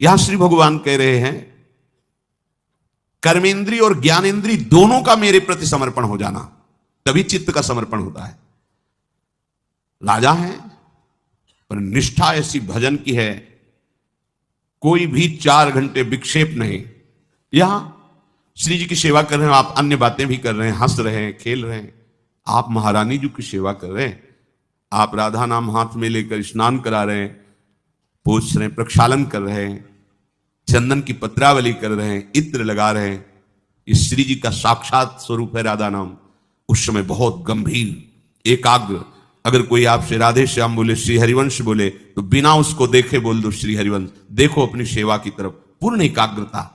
यहां श्री भगवान कह रहे हैं कर्मेंद्री और ज्ञानेंद्री दोनों का मेरे प्रति समर्पण हो जाना, तभी चित्त का समर्पण होता है। राजा है पर निष्ठा ऐसी भजन की है, कोई भी 4 घंटे विक्षेप नहीं। यहां श्री जी की सेवा कर रहे हैं, आप अन्य बातें भी कर रहे हैं, हंस रहे हैं, खेल रहे हैं, आप महारानी जी की सेवा कर रहे हैं, आप राधा नाम हाथ में लेकर स्नान करा रहे हैं, पोछ रहे हैं, प्रक्षालन कर रहे हैं, चंदन की पत्रावली कर रहे हैं, इत्र लगा रहे हैं। इस श्री जी का साक्षात स्वरूप है राधा नाम। उस समय बहुत गंभीर एकाग्र, अगर कोई आपसे राधे श्याम बोले, श्री हरिवंश बोले, तो बिना उसको देखे बोल दो श्री हरिवंश, देखो अपनी सेवा की तरफ, पूर्ण एकाग्रता।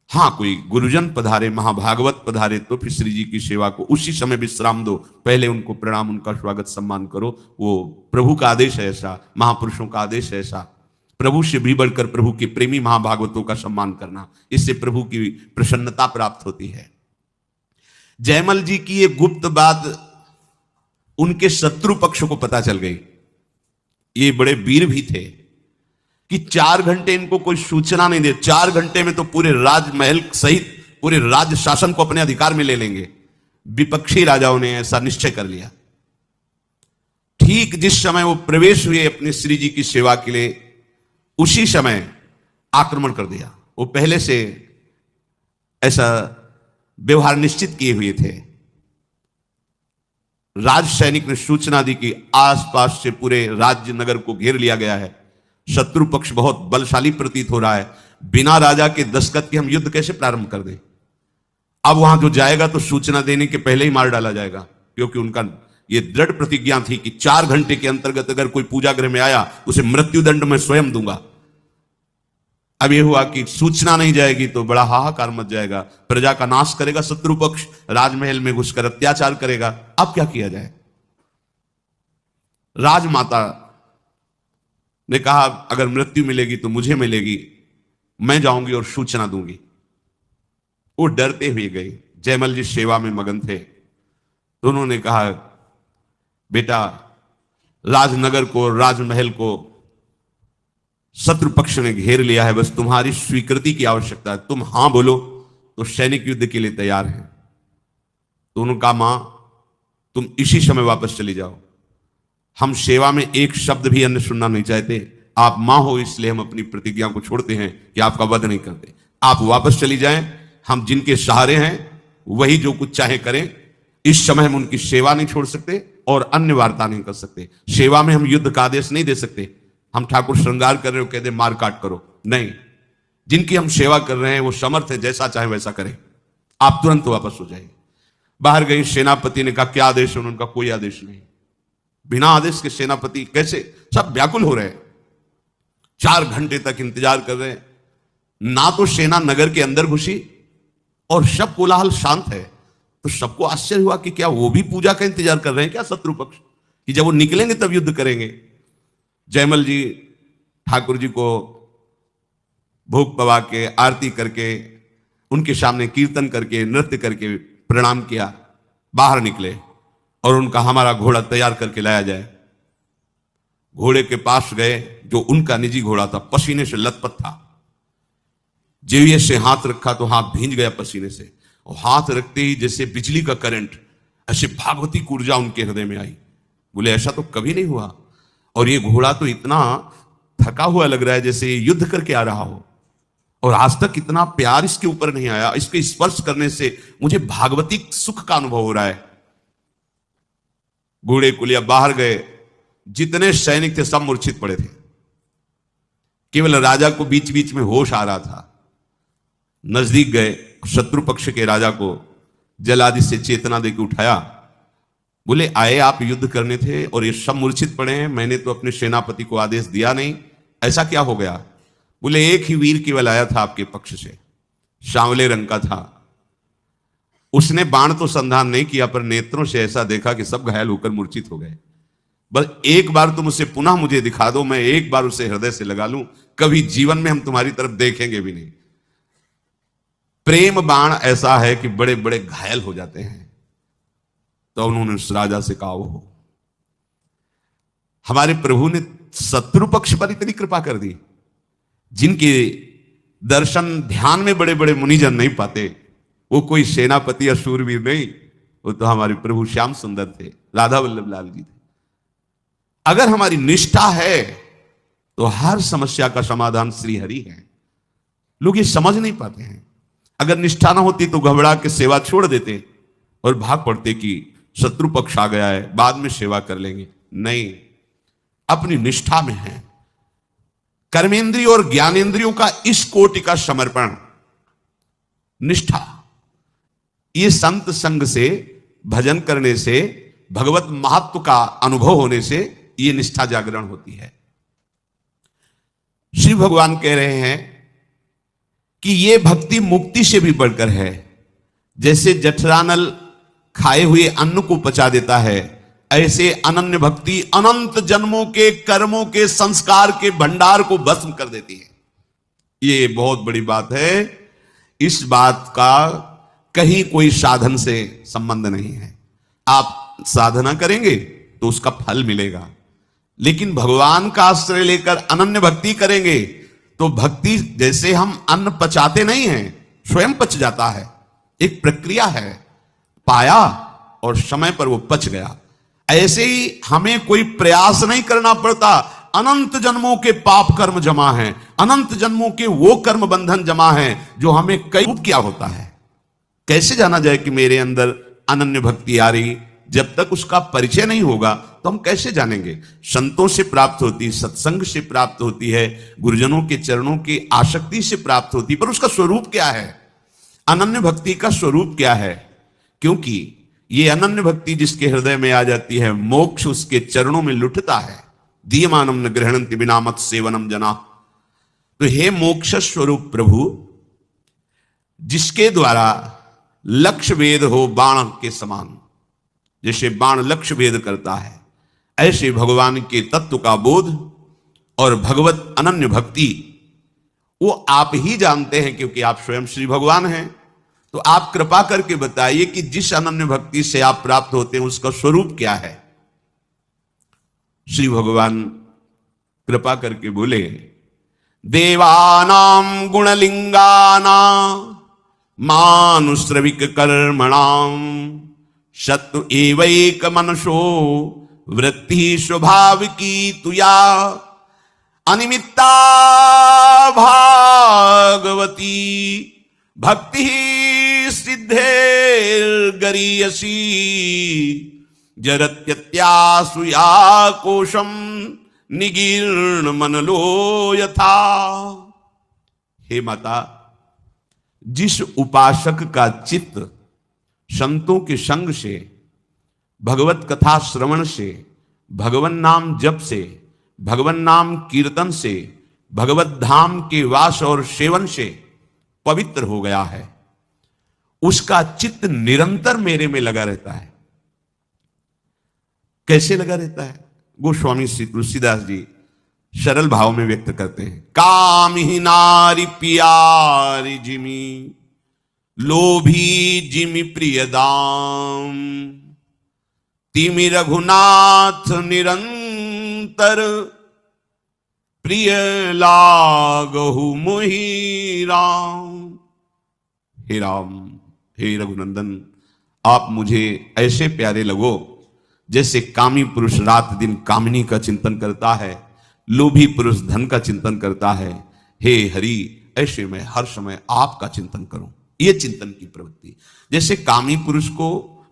हां, कोई गुरुजन पधारे, महाभागवत पधारे, तो फिर श्री जी की सेवा को उसी समय विश्राम दो, पहले उनको प्रणाम, उनका स्वागत सम्मान करो। वो प्रभु का आदेश है ऐसा, महापुरुषों का आदेश है ऐसा। प्रभु से भी बढ़कर प्रभु के प्रेमी महाभागवतों का सम्मान करना, इससे प्रभु की प्रसन्नता प्राप्त होती है। जयमल जी की ये गुप्त बात उनके शत्रु पक्ष को पता चल गई। ये बड़े वीर भी थे कि 4 घंटे इनको कोई सूचना नहीं दे, 4 घंटे में तो पूरे राजमहल सहित पूरे राज्य शासन को अपने अधिकार में ले लेंगे। विपक्षी राजाओं ने ऐसा निश्चय कर लिया। ठीक जिस समय वो प्रवेश हुए अपने श्री जी की सेवा के लिए, उसी समय आक्रमण कर दिया। वो पहले से ऐसा व्यवहार निश्चित किए हुए थे। राज सैनिक ने सूचना दी कि आसपास से पूरे राज्य नगर को घेर लिया गया है, शत्रु पक्ष बहुत बलशाली प्रतीत हो रहा है, बिना राजा के दस्तखत के हम युद्ध कैसे प्रारंभ कर दें। अब वहां जो जाएगा तो सूचना देने के पहले ही मार डाला जाएगा, क्योंकि उनका ये दृढ़ प्रतिज्ञा थी कि 4 घंटे के अंतर्गत अगर कोई पूजा गृह में आया उसे मृत्युदंड मैं स्वयं दूंगा। अब यह हुआ कि सूचना नहीं जाएगी तो बड़ा हाहाकार मच जाएगा, प्रजा का नाश करेगा शत्रु पक्ष, राजमहल में घुसकर अत्याचार करेगा। अब क्या किया जाए। राजमाता ने कहा अगर मृत्यु मिलेगी तो मुझे मिलेगी, मैं जाऊंगी और सूचना दूंगी। वो डरते हुए गए। जयमल जी सेवा में मगन थे, तो उन्होंने कहा बेटा, राजनगर को, राजमहल को शत्रु पक्ष ने घेर लिया है, बस तुम्हारी स्वीकृति की आवश्यकता है। तुम हां बोलो तो सैनिक युद्ध के लिए तैयार हैं। तो उन्होंने कहा मां, तुम इसी समय वापस चली जाओ, हम सेवा में एक शब्द भी अन्य सुनना नहीं चाहते। आप मां हो इसलिए हम अपनी प्रतिज्ञा को छोड़ते हैं कि आपका वध नहीं करते। आप वापस चली जाएं, हम जिनके सहारे हैं वही जो कुछ चाहे करें। इस समय हम उनकी सेवा नहीं छोड़ सकते और अन्य वार्ता नहीं कर सकते। सेवा में हम युद्ध का आदेश नहीं दे सकते। हम ठाकुर श्रृंगार कर रहे हो, कह दे मार काट करो, नहीं। जिनकी हम सेवा कर रहे हैं वो समर्थ है, जैसा चाहे वैसा करें। आप तुरंत वापस हो जाइए। बाहर गई। सेनापति ने कहा क्या आदेश है? उनका कोई आदेश नहीं। बिना आदेश के सेनापति कैसे? सब व्याकुल हो रहे हैं, 4 घंटे तक इंतजार कर रहे हैं। ना तो सेना नगर के अंदर घुसी और सब कोलाहल शांत है। तो सबको आश्चर्य हुआ कि क्या वो भी पूजा का इंतजार कर रहे हैं क्या शत्रु पक्ष, कि जब वो निकलेंगे तब युद्ध करेंगे। जयमल जी ठाकुर जी को भोग पवा के, आरती करके, उनके सामने कीर्तन करके, नृत्य करके प्रणाम किया, बाहर निकले और उनका हमारा घोड़ा तैयार करके लाया जाए। घोड़े के पास गए, जो उनका निजी घोड़ा था, पसीने से लथपथ था। जेविये से हाथ रखा तो हाथ भींज गया पसीने से, और हाथ रखते ही जैसे बिजली का करंट, ऐसे भागवती ऊर्जा उनके हृदय में आई। बोले ऐसा तो कभी नहीं हुआ, और ये घोड़ा तो इतना थका हुआ लग रहा है जैसे ये युद्ध करके आ रहा हो, और आज तक इतना प्यार इसके ऊपर नहीं आया। इसके स्पर्श करने से मुझे भागवती सुख का अनुभव हो रहा है। घोड़े को लिया, बाहर गए। जितने सैनिक थे सब मूर्छित पड़े थे, केवल राजा को बीच बीच में होश आ रहा था। नजदीक गए, शत्रु पक्ष के राजा को जल आदि से चेतना देकर उठाया। बोले आए आप युद्ध करने थे और ये सब मूर्छित पड़े हैं, मैंने तो अपने सेनापति को आदेश दिया नहीं, ऐसा क्या हो गया? बोले एक ही वीर केवल आया था आपके पक्ष से, सांवले रंग का था। उसने बाण तो संधान नहीं किया, पर नेत्रों से ऐसा देखा कि सब घायल होकर मूर्छित हो गए। बस एक बार तुम उसे पुनः मुझे दिखा दो, मैं एक बार उसे हृदय से लगा लूं, कभी जीवन में हम तुम्हारी तरफ देखेंगे भी नहीं। प्रेम बाण ऐसा है कि बड़े बड़े घायल हो जाते हैं। तो उन्होंने उस राजा से कहा हो, हमारे प्रभु ने शत्रु पक्ष पर इतनी कृपा कर दी, जिनके दर्शन ध्यान में बड़े बड़े मुनिजन नहीं पाते, वो कोई सेनापति या शूरवीर नहीं, वो तो हमारे प्रभु श्याम सुंदर थे, राधा वल्लभ लाल जी थे। अगर हमारी निष्ठा है तो हर समस्या का समाधान श्री हरि है। लोग ये समझ नहीं पाते हैं। अगर निष्ठा ना होती तो घबरा के सेवा छोड़ देते और भाग पड़ते कि शत्रु पक्ष आ गया है, बाद में सेवा कर लेंगे। नहीं, अपनी निष्ठा में है। कर्मेंद्रिय और ज्ञानेंद्रियों का इस कोटि का समर्पण, निष्ठा, ये संत संग से, भजन करने से, भगवत महत्व का अनुभव होने से ये निष्ठा जागरण होती है। श्री भगवान कह रहे हैं कि ये भक्ति मुक्ति से भी बढ़कर है। जैसे जठरानल खाए हुए अन्न को पचा देता है, ऐसे अनन्य भक्ति अनंत जन्मों के कर्मों के संस्कार के भंडार को भस्म कर देती है। ये बहुत बड़ी बात है। इस बात का कहीं कोई साधन से संबंध नहीं है। आप साधना करेंगे तो उसका फल मिलेगा, लेकिन भगवान का आश्रय लेकर अनन्य भक्ति करेंगे तो भक्ति, जैसे हम अन्न पचाते नहीं हैं, स्वयं पच जाता है। एक प्रक्रिया है, पाया और समय पर वो पच गया। ऐसे ही हमें कोई प्रयास नहीं करना पड़ता। अनंत जन्मों के पाप कर्म जमा हैं, अनंत जन्मों के वो कर्म बंधन जमा हैं जो हमें कई क्या होता है। कैसे जाना जाए कि मेरे अंदर अनन्य भक्ति आ रही? जब तक उसका परिचय नहीं होगा तो हम कैसे जानेंगे? संतों से प्राप्त होती, सत्संग से प्राप्त होती है, गुरुजनों के चरणों की आसक्ति से प्राप्त होती, पर उसका स्वरूप क्या है? अनन्य भक्ति का स्वरूप क्या है? क्योंकि ये अनन्य भक्ति जिसके हृदय में आ जाती है, मोक्ष उसके चरणों में लुटता है। दीयमानम न गृहणन्ति बिना मत सेवनम जना। तो हे मोक्ष स्वरूप प्रभु, जिसके द्वारा लक्ष्य भेद हो बाण के समान, जैसे बाण लक्ष्य भेद करता है, ऐसे भगवान के तत्व का बोध और भगवत अनन्य भक्ति वो आप ही जानते हैं, क्योंकि आप स्वयं श्री भगवान हैं। तो आप कृपा करके बताइए कि जिस अनन्य भक्ति से आप प्राप्त होते हैं उसका स्वरूप क्या है? श्री भगवान कृपा करके बोले, देवानां गुणलिंगानां मानुश्रविक कर्मणां शत्रु एवैक मनसो वृत्ति स्वाभाविकी तुया अनिमित्ता भागवती भक्ति सिद्धेर्गरीयसी जरत्यत्यासुया कोशम निगीर्ण मनलो यथा। हे माता, जिस उपासक का चित्त संतों के संग से, भगवत कथा श्रवण से, भगवन नाम जप से, भगवन नाम कीर्तन से, भगवत धाम के वास और सेवन से पवित्र हो गया है, उसका चित्त निरंतर मेरे में लगा रहता है। कैसे लगा रहता है? गोस्वामी श्री तुलसीदास जी सरल भाव में व्यक्त करते हैं। काम ही नारी प्यारी जिमी लोभी जिमी प्रिय दाम तिमि रघुनाथ निरंतर प्रिय लागहु मोहि राम। हे राम, हे रघुनंदन, आप मुझे ऐसे प्यारे लगो जैसे कामी पुरुष रात दिन कामिनी का चिंतन करता है, लोभी पुरुष धन का चिंतन करता है। हे हरि, ऐसे मैं हर समय आपका चिंतन करूं। ये चिंतन की प्रवृत्ति। जैसे कामी पुरुष को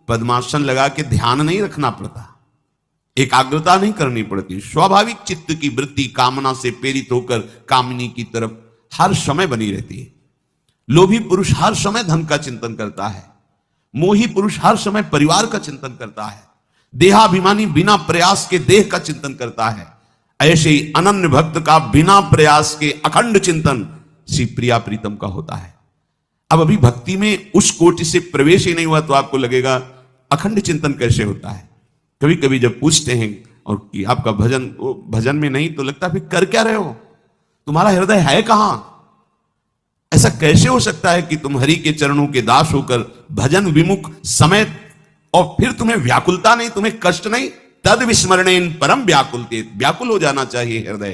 पद्मासन लगा के ध्यान नहीं रखना पड़ता, एकाग्रता नहीं करनी पड़ती, स्वाभाविक चित्त की वृत्ति कामना से प्रेरित होकर कामिनी की तरफ हर समय बनी रहती है। लोभी पुरुष हर समय धन का चिंतन करता है, मोही पुरुष हर समय परिवार का चिंतन करता है, देहाभिमानी बिना प्रयास के देह का चिंतन करता है। ऐसे ही अनन्य भक्त का बिना प्रयास के अखंड चिंतन श्री प्रिया प्रीतम का होता है। अब अभी भक्ति में उस कोटि से प्रवेश ही नहीं हुआ तो आपको लगेगा अखंड चिंतन कैसे होता है। कभी कभी जब पूछते हैं और कि आपका भजन में नहीं, तो लगता है फिर कर क्या रहे हो, तुम्हारा हृदय है कहां? ऐसा कैसे हो सकता है कि तुम हरि के चरणों के दास होकर भजन विमुख समय, और फिर तुम्हें व्याकुलता नहीं, तुम्हें कष्ट नहीं? तद विस्मरणेन परम व्याकुलते, व्याकुल हो जाना चाहिए हृदय।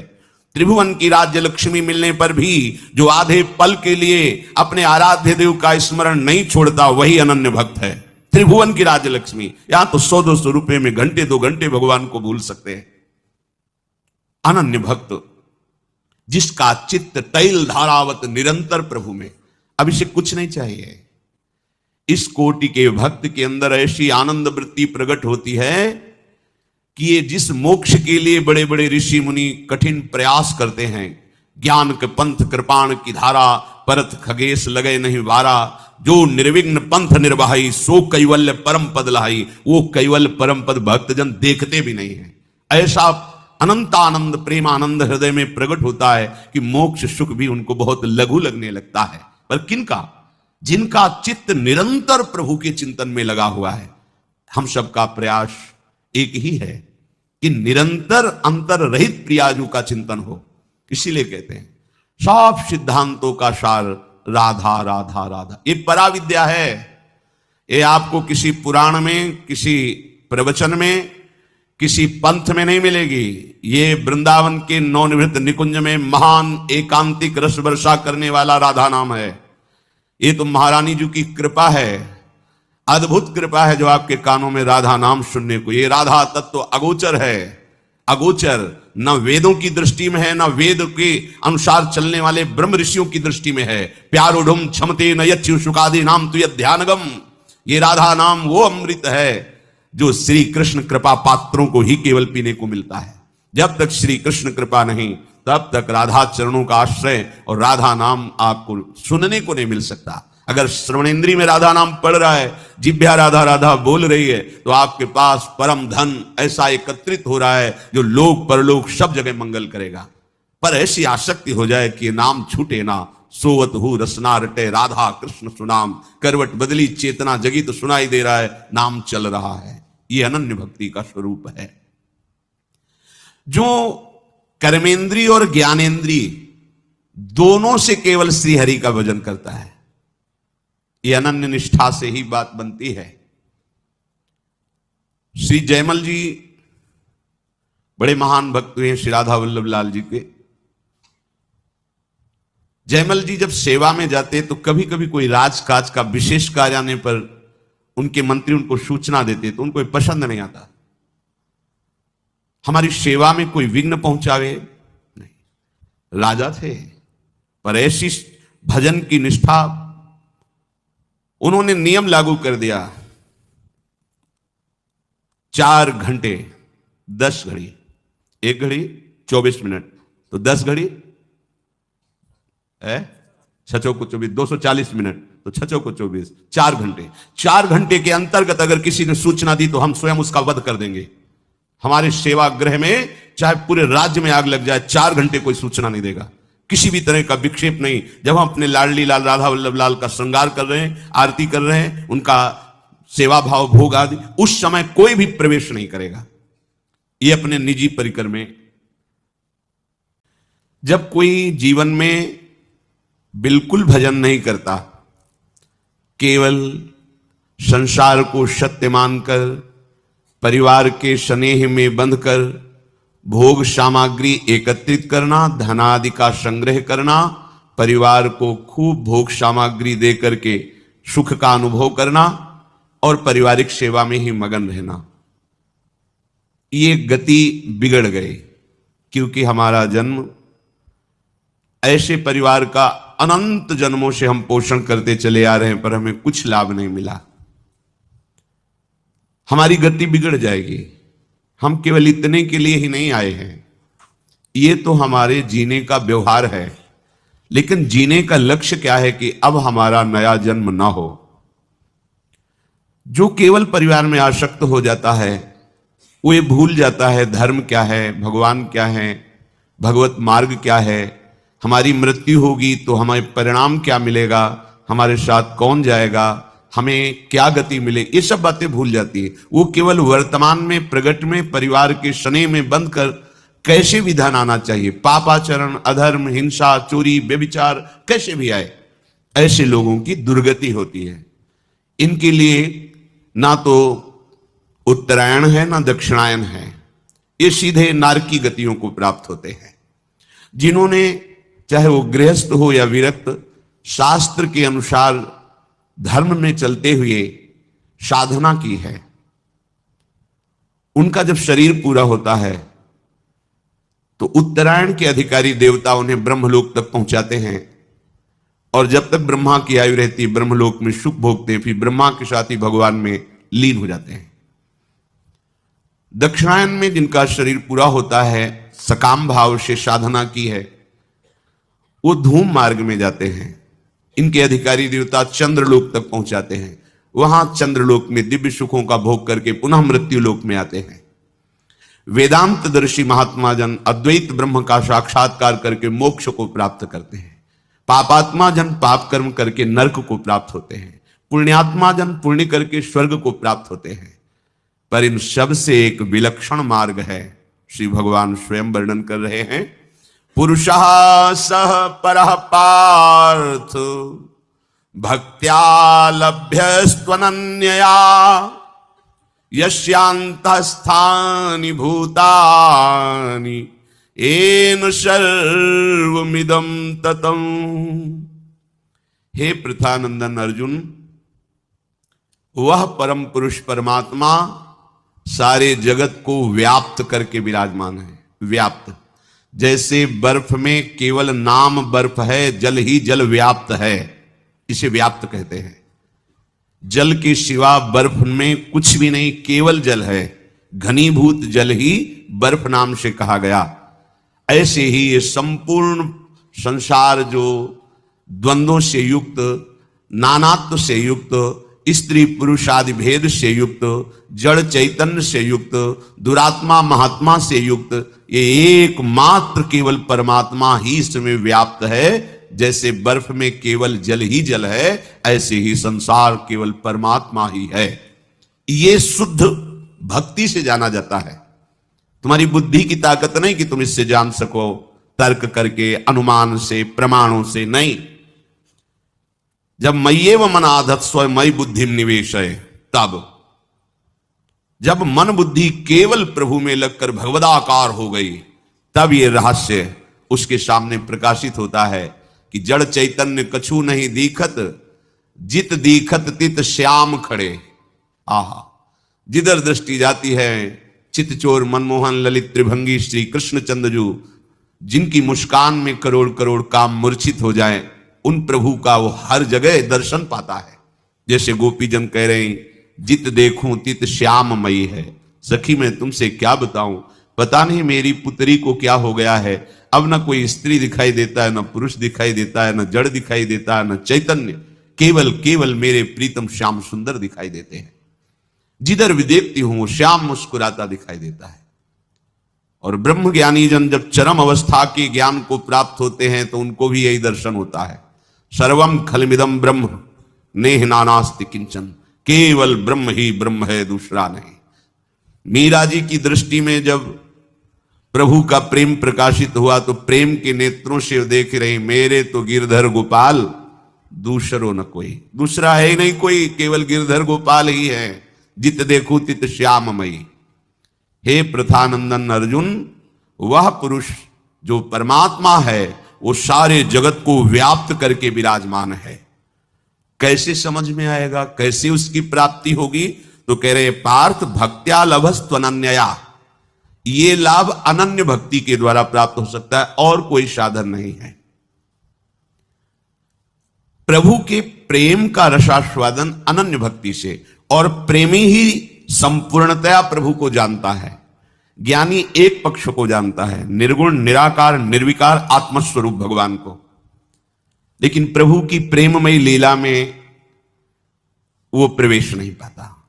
त्रिभुवन की राज्य लक्ष्मी मिलने पर भी जो आधे पल के लिए अपने आराध्य देव का स्मरण नहीं छोड़ता वही अनन्य भक्त है। त्रिभुवन की राज्य लक्ष्मी, यहां तो 100-200 रुपए में घंटे 2 घंटे भगवान को भूल सकते हैं। अनन्य भक्त जिसका चित्त तैल धारावत निरंतर प्रभु में, अब इसे कुछ नहीं चाहिए। इस कोटि के भक्त के अंदर ऐसी आनंद वृत्ति प्रकट होती है कि ये जिस मोक्ष के लिए बड़े बड़े ऋषि मुनि कठिन प्रयास करते हैं, ज्ञान के पंथ कृपाण की धारा परत खगेश लगे नहीं वारा, जो निर्विघ्न पंथ निर्वाही सो कैवल्य परम पद लहाई, वो कैवल्य परम पद भक्तजन देखते भी नहीं है। ऐसा अनंत आनंद प्रेमानंद हृदय में प्रकट होता है कि मोक्ष सुख भी उनको बहुत लघु लगने लगता है। पर किनका? जिनका चित्त निरंतर प्रभु के चिंतन में लगा हुआ है। हम सबका प्रयास एक ही है कि निरंतर अंतर रहित प्रियाजू का चिंतन हो। इसीलिए कहते हैं सब सिद्धांतों का सार राधा राधा राधा। ये पराविद्या है। ये आपको किसी पुराण में, किसी प्रवचन में, किसी पंथ में नहीं मिलेगी। ये वृंदावन के नवनिवृत्त निकुंज में महान एकांतिक रस वर्षा करने वाला राधा नाम है। ये तो महारानी जी की कृपा है, अद्भुत कृपा है जो आपके कानों में राधा नाम सुनने को। ये राधा तत्व अगोचर है, अगोचर, न वेदों की दृष्टि में है, न वेद के अनुसार चलने वाले ब्रह्म ऋषियों की दृष्टि में है। प्यारोढ़ क्षमते न यच्यु शुकादि नाम तु ध्यानगम। ये राधा नाम वो अमृत है जो श्री कृष्ण कृपा पात्रों को ही केवल पीने को मिलता है। जब तक श्री कृष्ण कृपा नहीं, तब तक राधा चरणों का आश्रय और राधा नाम आपको सुनने को नहीं मिल सकता। अगर श्रवणेन्द्रिय में राधा नाम पढ़ रहा है, जिह्वा राधा राधा बोल रही है, तो आपके पास परम धन ऐसा एकत्रित हो रहा है जो लोक परलोक सब जगह मंगल करेगा। पर ऐसी आसक्ति हो जाए कि नाम छूटे ना, सोवत हु रसना रटे राधा कृष्ण सुनाम, करवट बदली चेतना जगी तो सुनाई दे रहा है, नाम चल रहा है। ये अनन्य भक्ति का स्वरूप है। जो कर्मेंद्रिय और ज्ञानेन्द्रिय दोनों से केवल श्रीहरि का भजन करता है, ये अनन्य निष्ठा से ही बात बनती है। श्री जयमल जी बड़े महान भक्त हुए श्री राधा वल्लभ लाल जी के। जयमल जी जब सेवा में जाते तो कभी कभी कोई राजकाज का विशेष कार्य आने पर उनके मंत्री उनको सूचना देते तो उनको पसंद नहीं आता। हमारी सेवा में कोई विघ्न पहुंचावे नहीं। राजा थे पर ऐसी भजन की निष्ठा, उन्होंने नियम लागू कर दिया 4 घंटे 10 घड़ी, 1 घड़ी 24 मिनट, तो 10 घड़ी है 6 को 24, 240 मिनट, तो 6 को 24, 4 घंटे। 4 घंटे के अंतर्गत अगर किसी ने सूचना दी तो हम स्वयं उसका वध कर देंगे। हमारे सेवा गृह में चाहे पूरे राज्य में आग लग जाए, 4 घंटे कोई सूचना नहीं देगा, किसी भी तरह का विक्षेप नहीं। जब हम अपने लाडली लाल राधा वल्लभ लाल का श्रृंगार कर रहे हैं, आरती कर रहे हैं, उनका सेवा भाव भोग आदि, उस समय कोई भी प्रवेश नहीं करेगा। ये अपने निजी परिकर में। जब कोई जीवन में बिल्कुल भजन नहीं करता, केवल संसार को सत्य मानकर, परिवार के स्नेह में बंधकर भोग सामग्री एकत्रित करना, धनादि का संग्रह करना, परिवार को खूब भोग सामग्री दे करके सुख का अनुभव करना और पारिवारिक सेवा में ही मगन रहना, ये गति बिगड़ गई। क्योंकि हमारा जन्म ऐसे परिवार का अनंत जन्मों से हम पोषण करते चले आ रहे हैं, पर हमें कुछ लाभ नहीं मिला। हमारी गति बिगड़ जाएगी। हम केवल इतने के लिए ही नहीं आए हैं, ये तो हमारे जीने का व्यवहार है, लेकिन जीने का लक्ष्य क्या है कि अब हमारा नया जन्म ना हो। जो केवल परिवार में आसक्त हो जाता है वो ये भूल जाता है धर्म क्या है, भगवान क्या है, भगवत मार्ग क्या है, हमारी मृत्यु होगी तो हमें परिणाम क्या मिलेगा, हमारे साथ कौन जाएगा, हमें क्या गति मिले, ये सब बातें भूल जाती है। वो केवल वर्तमान में प्रगट में परिवार के स्नेह में बंद कर कैसे विधान आना चाहिए, पापाचरण, अधर्म, हिंसा, चोरी, व्यभिचार कैसे भी आए, ऐसे लोगों की दुर्गति होती है। इनके लिए ना तो उत्तरायण है ना दक्षिणायन है, ये सीधे नारकी गतियों को प्राप्त होते हैं। जिन्होंने चाहे वो गृहस्थ हो या विरक्त, शास्त्र के अनुसार धर्म में चलते हुए साधना की है, उनका जब शरीर पूरा होता है तो उत्तरायण के अधिकारी देवता उन्हें ब्रह्मलोक तक पहुंचाते हैं, और जब तक ब्रह्मा की आयु रहती ब्रह्मलोक में सुख भोगते हैं, फिर ब्रह्मा के साथ ही भगवान में लीन हो जाते हैं। दक्षिणायन में जिनका शरीर पूरा होता है, सकाम भाव से साधना की है, वो धूम मार्ग में जाते हैं। इनके अधिकारी देवता चंद्रलोक तक पहुंचाते हैं, वहां चंद्रलोक में दिव्य सुखों का भोग करके पुनः मृत्यु लोक में आते हैं। वेदांत दर्शी महात्मा जन अद्वैत ब्रह्म का साक्षात्कार करके मोक्ष को प्राप्त करते हैं। पापात्मा जन पाप कर्म करके नरक को प्राप्त होते हैं। पुण्यात्मा जन पुण्य करके स्वर्ग को प्राप्त होते हैं। पर इन सब से एक विलक्षण मार्ग है, श्री भगवान स्वयं वर्णन कर रहे हैं। पुरुषः सह परः पार्थ भक्त्या लभ्यस्त्वनन्यया यस्यान्तःस्थानि भूतानि येन सर्वमिदं ततं। हे पृथानंदन अर्जुन, वह परम पुरुष परमात्मा सारे जगत को व्याप्त करके विराजमान है। व्याप्त, जैसे बर्फ में केवल नाम बर्फ है, जल ही जल व्याप्त है, इसे व्याप्त कहते हैं। जल के सिवा बर्फ में कुछ भी नहीं, केवल जल है, घनीभूत जल ही बर्फ नाम से कहा गया। ऐसे ही ये संपूर्ण संसार जो द्वंद्वों से युक्त, नानात्व से युक्त, स्त्री पुरुष आदि भेद से युक्त, जड़ चैतन्य से युक्त, दुरात्मा महात्मा से युक्त, ये एकमात्र केवल परमात्मा ही इसमें व्याप्त है। जैसे बर्फ में केवल जल ही जल है, ऐसे ही संसार केवल परमात्मा ही है। ये शुद्ध भक्ति से जाना जाता है। तुम्हारी बुद्धि की ताकत नहीं कि तुम इससे जान सको तर्क करके, अनुमान से, प्रमाणों से, नहीं। जब मय्येव मन आधत्स्व स्वयं मयि बुद्धि निवेश है, तब जब मन बुद्धि केवल प्रभु में लगकर भगवदाकार हो गई, तब ये रहस्य उसके सामने प्रकाशित होता है कि जड़ चैतन्य कछु नहीं दीखत, जित दीखत तित श्याम खड़े। आहा, जिधर दृष्टि जाती है चित चोर मनमोहन ललित त्रिभंगी श्री कृष्ण चंद्रजू, जिनकी मुस्कान में करोड़ करोड़ काम मूर्छित हो जाए, उन प्रभु का वो हर जगह दर्शन पाता है। जैसे गोपीजन कह रहे हैं, जित देखूं तित श्याममयी है। सखी मैं तुमसे क्या बताऊं, पता नहीं मेरी पुत्री को क्या हो गया है। अब न कोई स्त्री दिखाई देता है, न पुरुष दिखाई देता है, न जड़ दिखाई देता है, न चैतन्य, केवल केवल मेरे प्रीतम श्याम सुंदर दिखाई देते हैं। जिधर भी देखती हूं वो श्याम मुस्कुराता दिखाई देता है। और ब्रह्म ज्ञानी जन जब चरम अवस्था के ज्ञान को प्राप्त होते हैं तो उनको भी यही दर्शन होता है। सर्वम खलमिदम ब्रह्म नेह नानास्ति किंचन, केवल ब्रह्म ही ब्रह्म है, दूसरा नहीं। मीरा जी की दृष्टि में जब प्रभु का प्रेम प्रकाशित हुआ तो प्रेम के नेत्रों से देख रहे, मेरे तो गिरधर गोपाल दूसरो न कोई, दूसरा है ही नहीं कोई, केवल गिरधर गोपाल ही है। जित देखो तित श्याममयी। हे प्रथानंदन अर्जुन, वह पुरुष जो परमात्मा है वो सारे जगत को व्याप्त करके विराजमान है। कैसे समझ में आएगा, कैसे उसकी प्राप्ति होगी? तो कह रहे पार्थ भक्त्या लभस्त्वनन्यया, ये लाभ अनन्य भक्ति के द्वारा प्राप्त हो सकता है, और कोई साधन नहीं है। प्रभु के प्रेम का रसास्वादन अनन्य भक्ति से, और प्रेमी ही संपूर्णतया प्रभु को जानता है। ज्ञानी एक पक्ष को जानता है, निर्गुण निराकार निर्विकार आत्मस्वरूप भगवान को। लेकिन प्रभु की प्रेममयी लीला में वो प्रवेश नहीं पाता,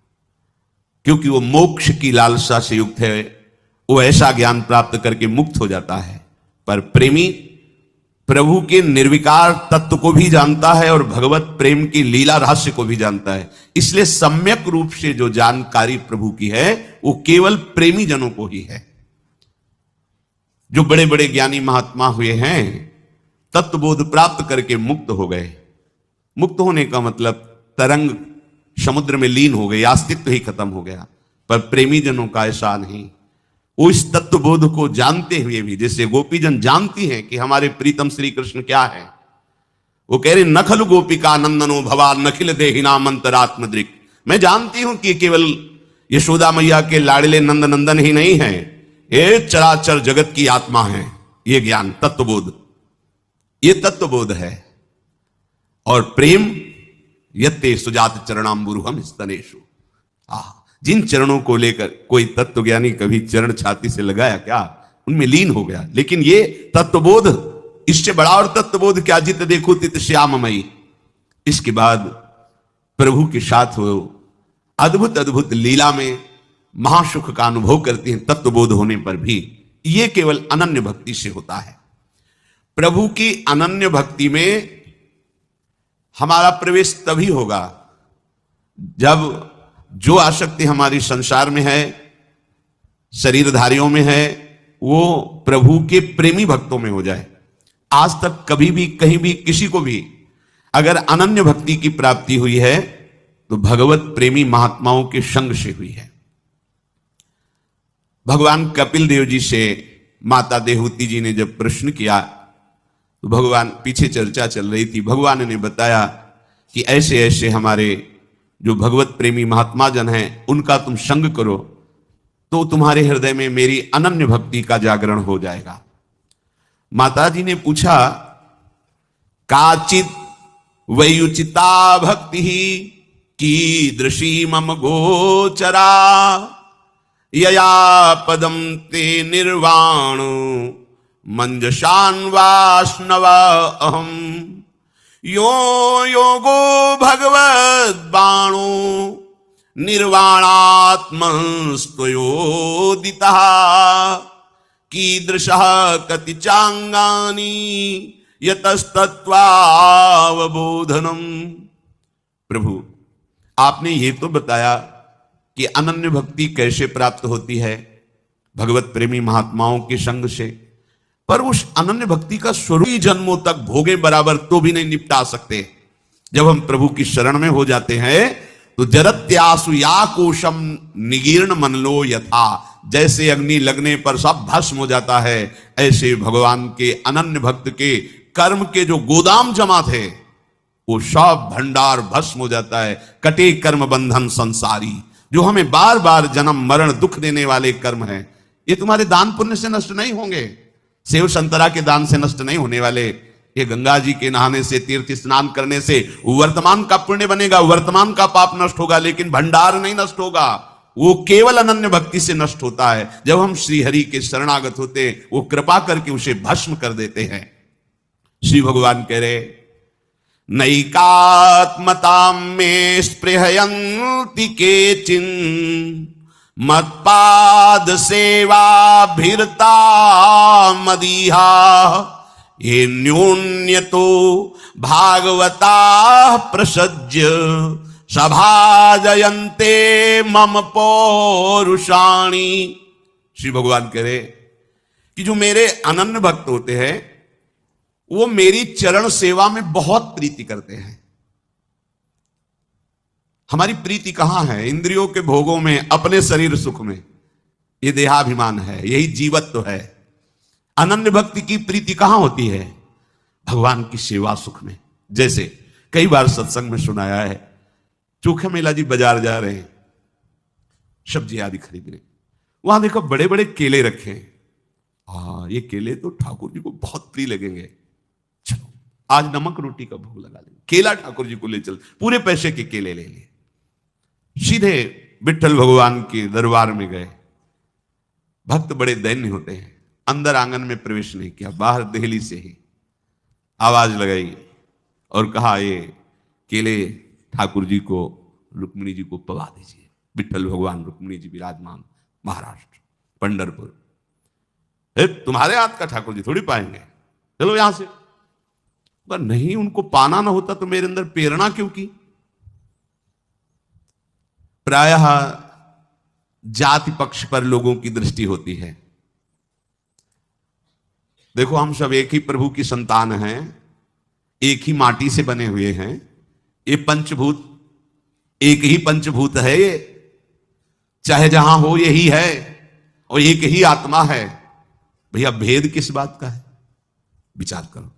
क्योंकि वो मोक्ष की लालसा से युक्त है। वो ऐसा ज्ञान प्राप्त करके मुक्त हो जाता है। पर प्रेमी प्रभु के निर्विकार तत्व को भी जानता है और भगवत प्रेम की लीला रहस्य को भी जानता है। इसलिए सम्यक रूप से जो जानकारी प्रभु की है वो केवल प्रेमी जनों को ही है। जो बड़े बड़े ज्ञानी महात्मा हुए हैं, तत्वबोध प्राप्त करके मुक्त हो गए। मुक्त होने का मतलब तरंग समुद्र में लीन हो गई, अस्तित्व ही खत्म हो गया। पर प्रेमी जनों का ऐसा नहीं। वो इस तत्वबोध को जानते हुए भी, जैसे गोपीजन जानती हैं कि हमारे प्रीतम श्री कृष्ण क्या है, वो कह रहे नखल गोपिका नंदनो भवा नखिल देहिना मंतरात्मद्रिक। मैं जानती हूं कि केवल यशोदा मैया के लाडले नंद नंदन ही नहीं है, ये चराचर जगत की आत्मा है। ये ज्ञान तत्वबोध, ये तत्वबोध है। और प्रेम यत्ते सुजात चरणाम्बुरुहम स्तनेषु। जिन चरणों को लेकर कोई तत्वज्ञानी कभी चरण छाती से लगाया क्या, उनमें लीन हो गया। लेकिन ये तत्वबोध, इससे बड़ा और तत्वबोध क्या, जित देखो तित श्याममयी। इसके बाद प्रभु के साथ वो अद्भुत अद्भुत लीला में महासुख का अनुभव करते हैं तत्वबोध होने पर भी। ये केवल अनन्य भक्ति से होता है। प्रभु की अनन्य भक्ति में हमारा प्रवेश तभी होगा जब जो आसक्ति हमारी संसार में है, शरीरधारियों में है, वो प्रभु के प्रेमी भक्तों में हो जाए। आज तक कभी भी कहीं भी किसी को भी अगर अनन्य भक्ति की प्राप्ति हुई है तो भगवत प्रेमी महात्माओं के संग से हुई है। भगवान कपिल देव जी से माता देहूति जी ने जब प्रश्न किया तो भगवान, पीछे चर्चा चल रही थी, भगवान ने बताया कि ऐसे ऐसे हमारे जो भगवत प्रेमी महात्मा जन हैं उनका तुम संग करो तो तुम्हारे हृदय में मेरी अनन्य भक्ति का जागरण हो जाएगा। माता जी ने पूछा, काचित वैयुचिता भक्ति कीदृशी मम गोचरा यया पदम ते निर्वाण मंजशान वाष्णवा अहम यो योगो भगवद बाणो निर्वाणात्मस्तयोदितः कीदृशः कति चांगानि यतस्तत्वावबोधनम। प्रभु, आपने ये तो बताया कि अनन्य भक्ति कैसे प्राप्त होती है, भगवत प्रेमी महात्माओं के संग से, पर उस अनन्य भक्ति का स्वरूप जन्मों तक भोगे बराबर तो भी नहीं निपटा सकते। जब हम प्रभु की शरण में हो जाते हैं तो जरत्यासु या कोशम निगीर्ण मनलो यथा, जैसे अग्नि लगने पर सब भस्म हो जाता है, ऐसे भगवान के अनन्य भक्त के कर्म के जो गोदाम जमा थे वो सब भंडार भस्म हो जाता है। कटे कर्म बंधन संसारी, जो हमें बार बार जन्म मरण दुख देने वाले कर्म हैं, ये तुम्हारे दान पुण्य से नष्ट नहीं होंगे, सेव संतरा के दान से नष्ट नहीं होने वाले। ये गंगा जी के नहाने से, तीर्थ स्नान करने से वर्तमान का पुण्य बनेगा, वर्तमान का पाप नष्ट होगा, लेकिन भंडार नहीं नष्ट होगा। वो केवल अनन्य भक्ति से नष्ट होता है। जब हम श्री हरि के शरणागत होते, वो कृपा करके उसे भस्म कर देते हैं। श्री भगवान कह रहे, नैकात्मतां मे स्पृहयन्ति केचिन मत्पाद सेवाभिरता मदीहा ये न्यून्यतो भागवता प्रसज्य सभाजयन्ते मम पौरुषाणि। श्री भगवान कह रहे कि जो मेरे अनन्य भक्त होते हैं वो मेरी चरण सेवा में बहुत प्रीति करते हैं। हमारी प्रीति कहां है? इंद्रियों के भोगों में, अपने शरीर सुख में। ये देहाभिमान है, यही जीवत्व है। अनन्य भक्ति की प्रीति कहां होती है? भगवान की सेवा सुख में। जैसे कई बार सत्संग में सुनाया है, चोखे मेला जी बाजार जा रहे हैं सब्जी आदि खरीदने, वहां देखो बड़े बड़े केले रखे हैं। ये केले तो ठाकुर जी को बहुत प्रिय लगेंगे, चलो आज नमक रोटी का भोग लगा लेंगे, केला ठाकुर जी को ले चल। पूरे पैसे के केले ले लिए, सीधे विठ्ठल भगवान के दरबार में गए। भक्त बड़े दैन्य होते हैं, अंदर आंगन में प्रवेश नहीं किया, बाहर देहली से ही आवाज लगाई और कहा, ये केले ठाकुर जी को, रुक्मिणी जी को पवा दीजिए। विठ्ठल भगवान रुक्मिणी जी विराजमान, महाराष्ट्र पंढरपुर। तुम्हारे हाथ का ठाकुर जी थोड़ी पाएंगे, चलो यहां से। पर नहीं, उनको पाना ना होता तो मेरे अंदर प्रेरणा क्यों की? प्रायः जाति पक्ष पर लोगों की दृष्टि होती है। देखो, हम सब एक ही प्रभु की संतान हैं, एक ही माटी से बने हुए हैं। ये पंचभूत एक ही पंचभूत है, ये चाहे जहां हो यही है। और एक ही आत्मा है, भैया भेद किस बात का है? विचार करो।